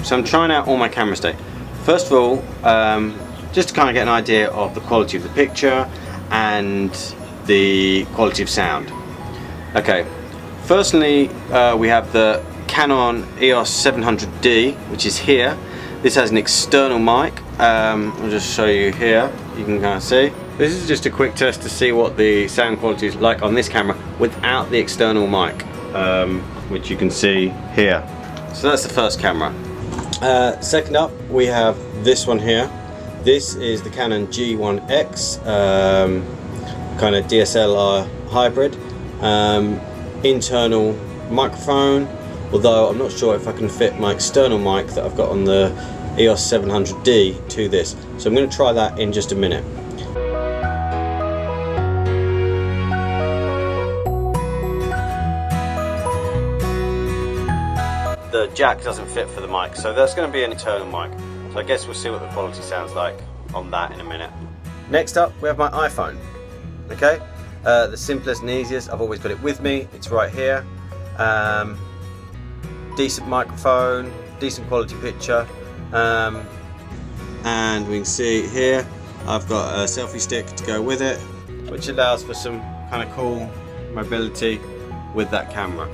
So I'm trying out all my cameras today. First of all, just to kind of get an idea of the quality of the picture and the quality of sound. Okay, firstly we have the Canon EOS 700D, which is here. This has an external mic. I'll just show you here, you can kind of see. This is just a quick test to see what the sound quality is like on this camera without the external mic, which you can see here. So that's the first camera. Second up, we have this one here. This is the Canon G1X, kind of DSLR hybrid. Internal microphone, although I'm not sure if I can fit my external mic that I've got on the EOS 700D to this. So I'm going to try that in just a minute. The jack doesn't fit for the mic, so that's going to be an internal mic. So I guess we'll see what the quality sounds like on that in a minute. Next up, we have my iPhone. Okay, the simplest and easiest. I've always got it with me. It's right here. Decent microphone, decent quality picture, and we can see here I've got a selfie stick to go with it, which allows for some kind of cool mobility with that camera.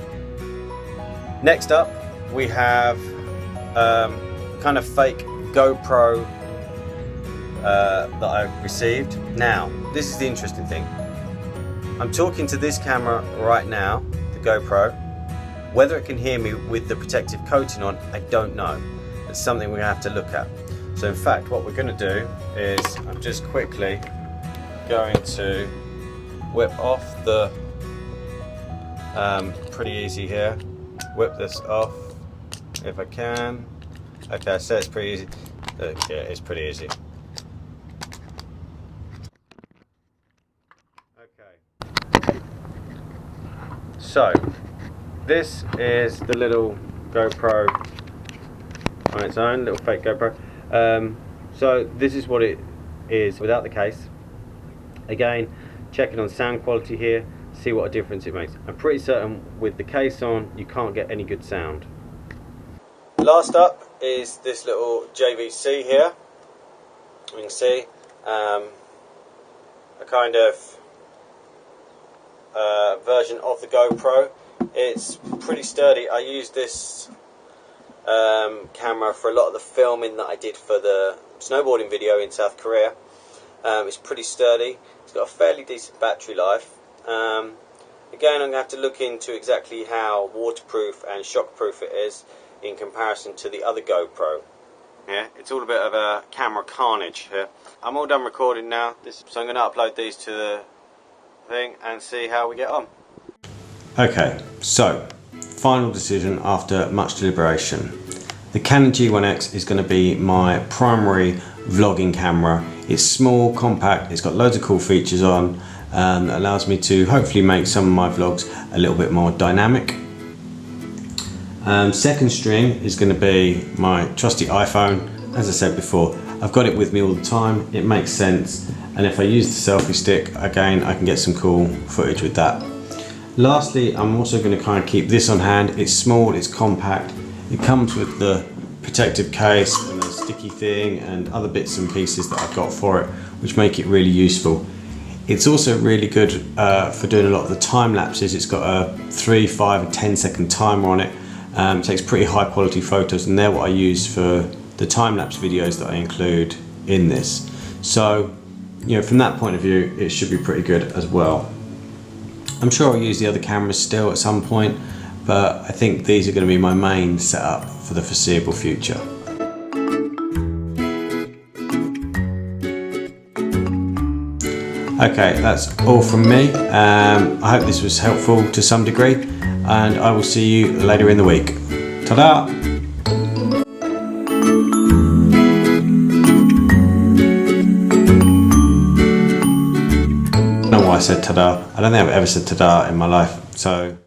Next up, we have kind of fake GoPro that I've received. Now, this is the interesting thing. I'm talking to this camera right now, the GoPro. Whether it can hear me with the protective coating on, I don't know. It's something we're going to have to look at. So in fact, what we're going to do is I'm just quickly going to whip off the, pretty easy here, whip this off if I can. Okay, I said it's pretty easy. Yeah, it's pretty easy. Okay. So, this is the little GoPro on its own, little fake GoPro. So this is what it is without the case. Again, checking on sound quality here, see what a difference it makes. I'm pretty certain with the case on, you can't get any good sound. Last up is this little JVC here. You can see a kind of version of the GoPro. It's pretty sturdy. I use this camera for a lot of the filming that I did for the snowboarding video in South Korea. It's pretty sturdy. It's got a fairly decent battery life. Again, I'm going to have to look into exactly how waterproof and shockproof it is in comparison to the other GoPro. Yeah, it's all a bit of a camera carnage here. I'm all done recording now, so I'm going to upload these to the thing and see how we get on. Okay, so final decision after much deliberation. The Canon G1X is going to be my primary vlogging camera. It's small, compact, it's got loads of cool features on, that allows me to hopefully make some of my vlogs a little bit more dynamic. Second string is going to be my trusty iPhone. As I said before, I've got it with me all the time, it makes sense, and if I use the selfie stick, again, I can get some cool footage with that. Lastly, I'm also going to kind of keep this on hand. It's small, it's compact, it comes with the protective case and a sticky thing and other bits and pieces that I've got for it, which make it really useful. It's also really good for doing a lot of the time lapses. It's got a 3, 5 and 10 second timer on it. It takes pretty high quality photos, and they're what I use for the time lapse videos that I include in this. So, you know, from that point of view, it should be pretty good as well. I'm sure I'll use the other cameras still at some point, but I think these are going to be my main setup for the foreseeable future. Okay, that's all from me. I hope this was helpful to some degree, and I will see you later in the week. Ta-da! I don't know why I said ta-da. I don't think I've ever said ta-da in my life, so